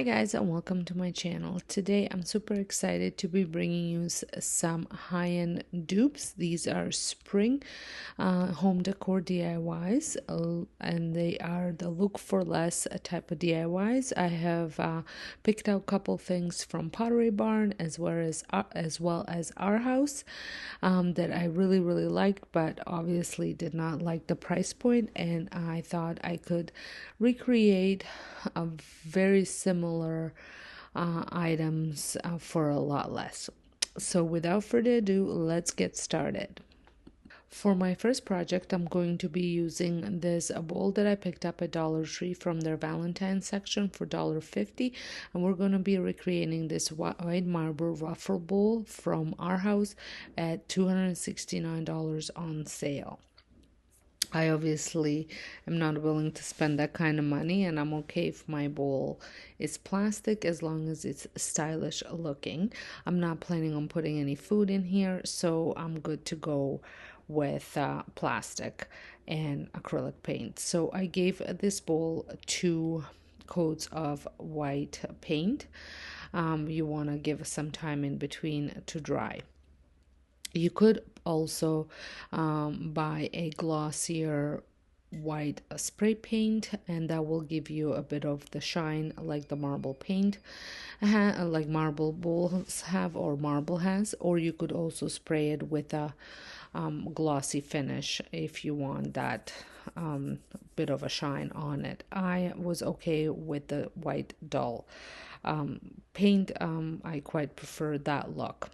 Hi guys, and welcome to my channel. Today I'm super excited to be bringing you some high-end dupes. These are spring home decor DIYs, and they are the look for less type of DIYs. I have picked out a couple things from Pottery Barn as well as our house that I really liked, but obviously did not like the price point, and I thought I could recreate a very similar items for a lot less. So without further ado, let's get started. For my first project, I'm going to be using this bowl that I picked up at Dollar Tree from their Valentine's section for $1.50, and we're going to be recreating this white marble ruffle bowl from our house at $269 on sale. I obviously am not willing to spend that kind of money, and I'm okay if my bowl is plastic as long as it's stylish looking. I'm not planning on putting any food in here, so I'm good to go with plastic and acrylic paint. So I gave this bowl 2 coats of white paint. You want to give some time in between to dry. You could also buy a glossier white spray paint, and that will give you a bit of the shine like the marble paint like marble bowls have or marble has. Or you could also spray it with a glossy finish if you want that bit of a shine on it. I was okay with the white dull paint. I quite prefer that look.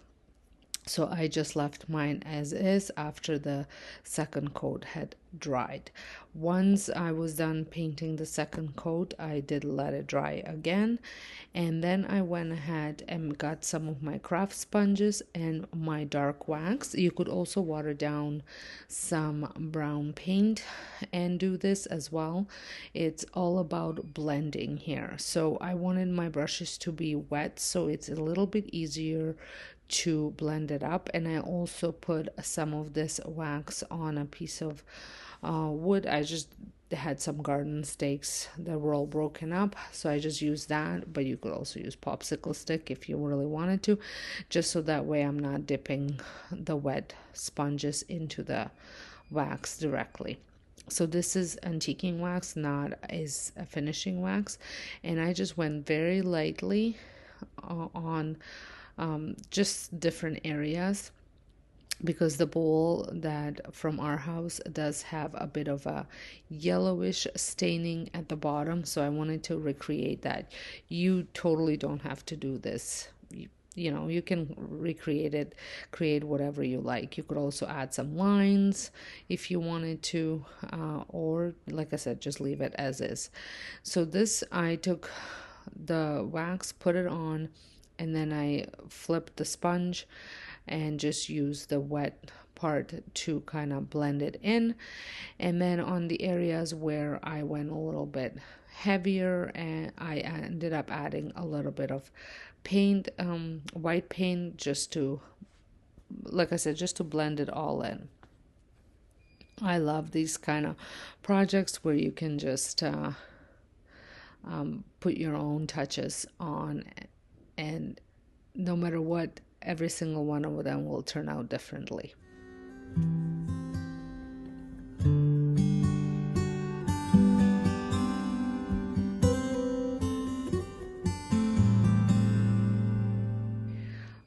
So I just left mine as is after the second coat had dried. Once I was done painting the second coat, I did let it dry again. And then I went ahead and got some of my craft sponges and my dark wax. You could also water down some brown paint and do this as well. It's all about blending here. So I wanted my brushes to be wet, so it's a little bit easier to blend it up. And I also put some of this wax on a piece of wood. I just had some garden stakes that were all broken up, so I just used that, but you could also use popsicle stick if you really wanted to, just so that way I'm not dipping the wet sponges into the wax directly. So this is antiquing wax, not is a finishing wax, and I just went very lightly on just different areas, because the bowl that from our house does have a bit of a yellowish staining at the bottom, so I wanted to recreate that. You totally don't have to do this. You know, you can recreate it, create whatever you like. You could also add some lines if you wanted to, or like I said, just leave it as is. So this, I took the wax, put it on, and then I flipped the sponge and just use the wet part to kind of blend it in. And then on the areas where I went a little bit heavier, and I ended up adding a little bit of paint, white paint, just to, like I said, just to blend it all in. I love these kind of projects where you can just put your own touches on, and no matter what, every single one of them will turn out differently.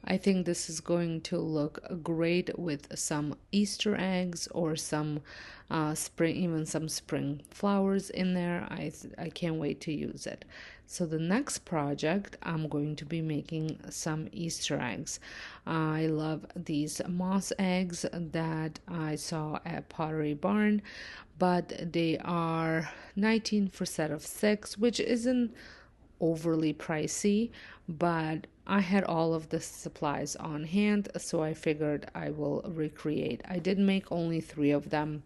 I think this is going to look great with some Easter eggs or some spring, even some spring flowers in there. I can't wait to use it. So the next project, I'm going to be making some Easter eggs. I love these moss eggs that I saw at Pottery Barn, but they are 19 for set of 6, which isn't overly pricey, but I had all of the supplies on hand, so I figured I will recreate. I did make only 3 of them,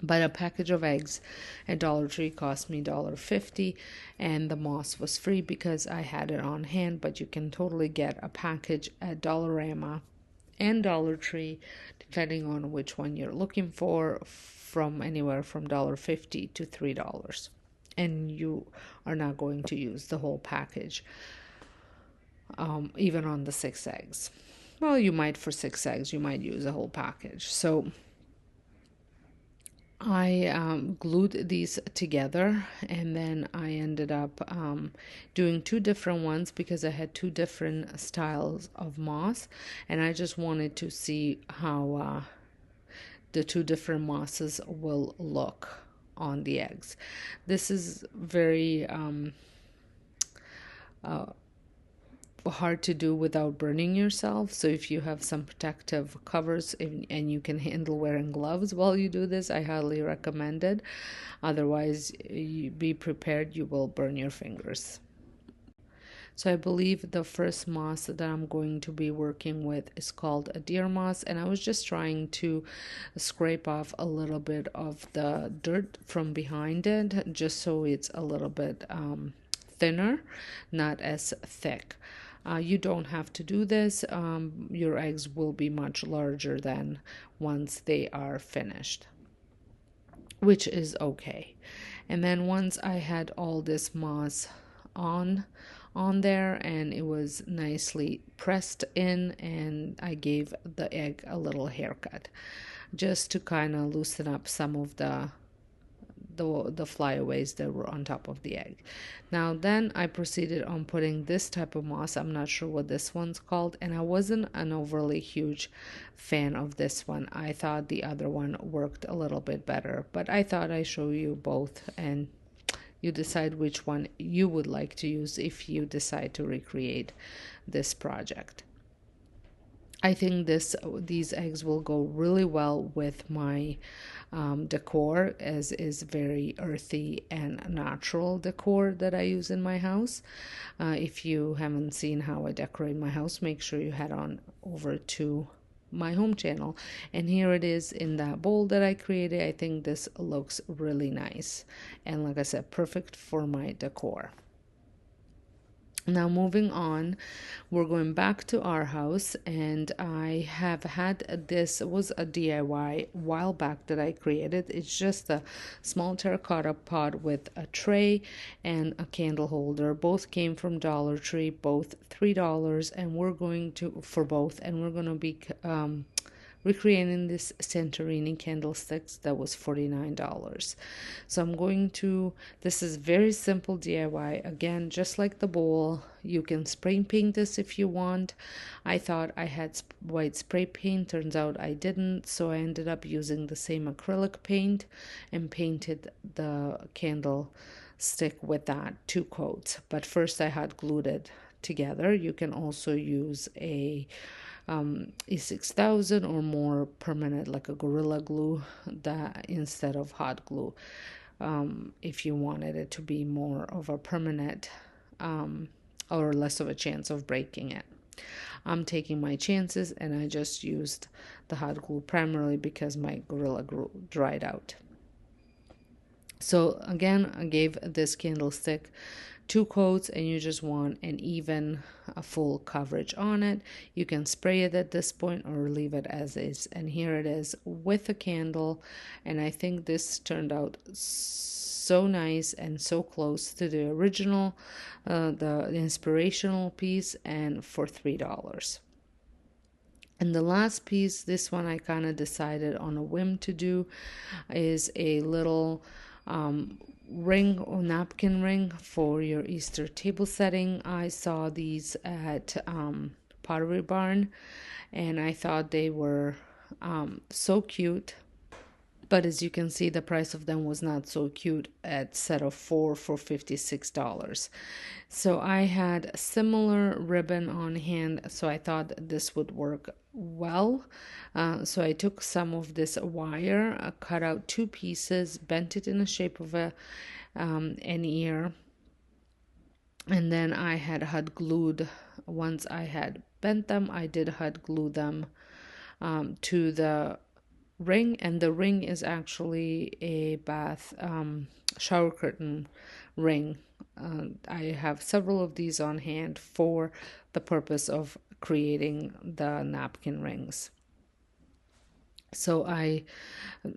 but a package of eggs at Dollar Tree cost me $1.50, and the moss was free because I had it on hand. But you can totally get a package at Dollarama and Dollar Tree, depending on which one you're looking for, from anywhere from $1.50 to $3. and you are not going to use the whole package, even on the 6 eggs. Well, you might, for 6 eggs, you might use a whole package. So I glued these together, and then I ended up doing two different ones because I had two different styles of moss, and I just wanted to see how the two different mosses will look on the eggs. This is very hard to do without burning yourself. So if you have some protective covers and you can handle wearing gloves while you do this, I highly recommend it. Otherwise, you be prepared, you will burn your fingers. So I believe the first moss that I'm going to be working with is called a deer moss, and I was just trying to scrape off a little bit of the dirt from behind it, just so it's a little bit thinner, not as thick. You don't have to do this. Your eggs will be much larger than once they are finished, which is okay. And then once I had all this moss on there and it was nicely pressed in, and I gave the egg a little haircut just to kind of loosen up some of the flyaways that were on top of the egg. Now then I proceeded on putting this type of moss. I'm not sure what this one's called, and I wasn't an overly huge fan of this one. I thought the other one worked a little bit better, but I thought I'd show you both, and you decide which one you would like to use if you decide to recreate this project. I think these eggs will go really well with my decor, as is very earthy and natural decor that I use in my house. If you haven't seen how I decorate my house, make sure you head on over to my home channel, and here it is in that bowl that I created. I think this looks really nice, and like I said, perfect for my decor. Now moving on, we're going back to our house, and I have had this was a DIY while back that I created. It's just a small terracotta pot with a tray and a candle holder. Both came from Dollar Tree, both $3, and we're going to for both, and we're going to be recreating this Santorini candlesticks that was $49. So I'm going to, this is very simple DIY. Again, just like the bowl, you can spray paint this if you want. I thought I had white spray paint, turns out I didn't, so I ended up using the same acrylic paint and painted the candle stick with that, 2 coats. But first I had glued it together. You can also use a E6000 or more permanent, like a Gorilla Glue, that instead of hot glue, if you wanted it to be more of a permanent or less of a chance of breaking it. I'm taking my chances, and I just used the hot glue primarily because my Gorilla Glue dried out. So again, I gave this candlestick 2 coats, and you just want an even full coverage on it. You can spray it at this point or leave it as is. And here it is with a candle, and I think this turned out so nice and so close to the original, the inspirational piece, and for $3. And the last piece, this one I kind of decided on a whim to do, is a little ring or napkin ring for your Easter table setting. I saw these at Pottery Barn, and I thought they were so cute. But as you can see, the price of them was not so cute at set of 4 for $56. So I had a similar ribbon on hand, so I thought this would work well. So I took some of this wire, cut out 2 pieces, bent it in the shape of an ear, and then I had hot glued. Once I had bent them, I did hot glue them to the ring, and the ring is actually a bath shower curtain ring. I have several of these on hand for the purpose of creating the napkin rings. So I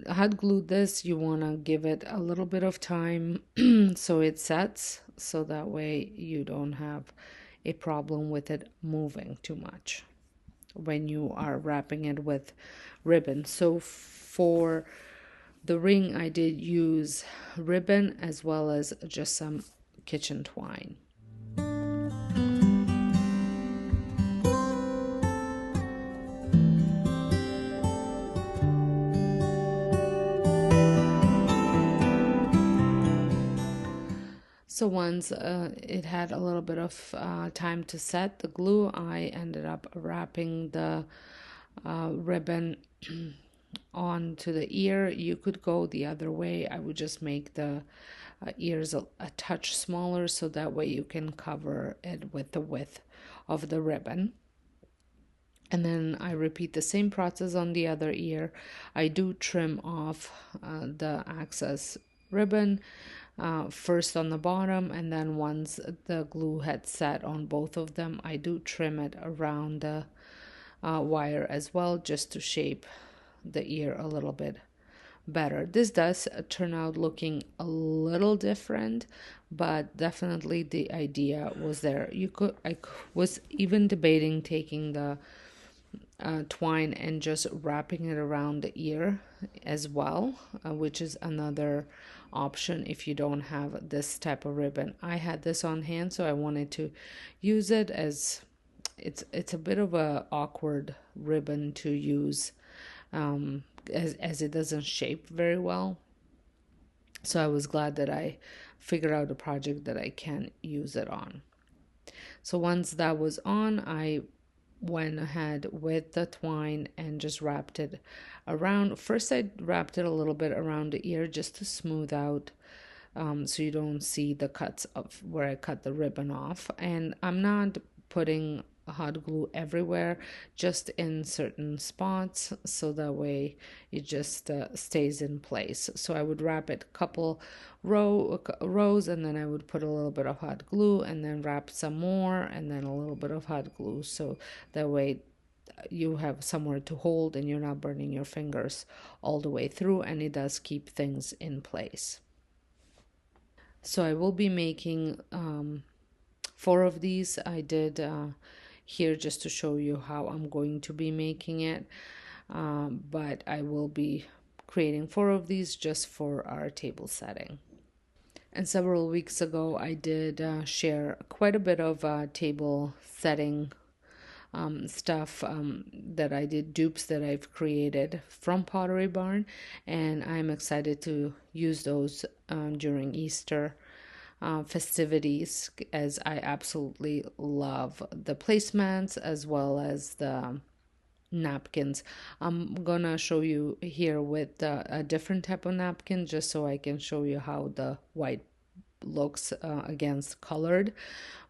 hot glued this. You want to give it a little bit of time so it sets, so that way you don't have a problem with it moving too much when you are wrapping it with ribbon. So for the ring, I did use ribbon as well as just some kitchen twine. So once it had a little bit of time to set the glue, I ended up wrapping the ribbon onto the ear. You could go the other way. I would just make the ears a touch smaller, so that way you can cover it with the width of the ribbon. And then I repeat the same process on the other ear. I do trim off the excess ribbon first on the bottom, and then once the glue had set on both of them, I do trim it around the wire as well, just to shape the ear a little bit better. This does turn out looking a little different, but definitely the idea was there. I was even debating taking the twine and just wrapping it around the ear as well, which is another option if you don't have this type of ribbon. I had this on hand, so I wanted to use it, as it's a bit of a awkward ribbon to use, as it doesn't shape very well. So I was glad that I figured out a project that I can use it on. So once that was on, I went ahead with the twine and just wrapped it around. First, I wrapped it a little bit around the ear just to smooth out, so you don't see the cuts of where I cut the ribbon off. And I'm not putting hot glue everywhere, just in certain spots, so that way it just stays in place. So I would wrap it a couple rows, and then I would put a little bit of hot glue, and then wrap some more, and then a little bit of hot glue, so that way you have somewhere to hold and you're not burning your fingers all the way through, and it does keep things in place. So I will be making 4 of these. I did here just to show you how I'm going to be making it, but I will be creating 4 of these just for our table setting. And several weeks ago, I did share quite a bit of table setting stuff that I did, dupes that I've created from Pottery Barn, and I'm excited to use those during Easter festivities, as I absolutely love the placemats as well as the napkins. I'm gonna show you here with a different type of napkin, just so I can show you how the white looks against colored,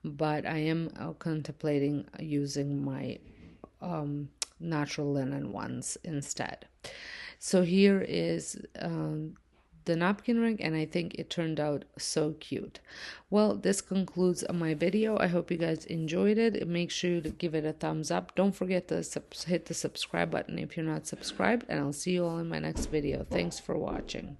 but I am contemplating using my natural linen ones instead. So here is the napkin ring, and I think it turned out so cute. Well, this concludes my video. I hope you guys enjoyed it. Make sure to give it a thumbs up. Don't forget to hit the subscribe button if you're not subscribed, and I'll see you all in my next video. Thanks for watching.